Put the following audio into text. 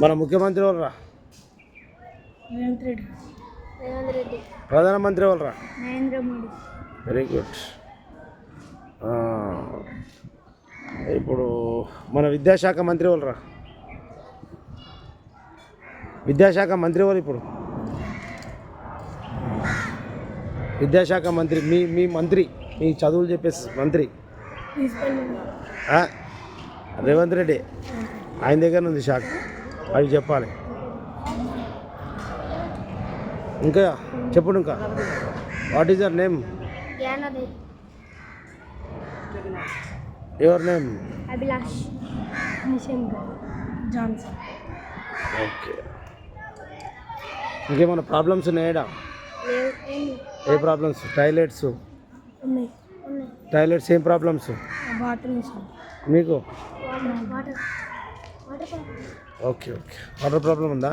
మన ముఖ్యమంత్రి ఎవరురా? రేవంత్ రెడ్డి. ప్రధానమంత్రి ఎవరురా? నరేంద్ర మోడీ. Very good. ఇప్పుడు మన విద్యాశాఖ మంత్రి ఎవరురా? విద్యాశాఖ మంత్రి ఎవరు ఇప్పుడు? విద్యాశాఖ మంత్రి మీ మంత్రి, మీ చదువులు చెప్పే మంత్రి రేవంత్ రెడ్డి. ఆయన దగ్గర ఉంది శాఖ, అవి చెప్పాలి. ఇంకా చెప్పండి. ఇంకా what is your name? Your name? Abhilash Johnson. Okay. ఇంకేమైనా ప్రాబ్లమ్స్ ఉన్నాయా? ఏ ప్రాబ్లమ్స్? టాయిలెట్స్ ఏం ప్రాబ్లమ్స్ మీకు? ఓకే. వాటర్ ప్రాబ్లం ఉందా?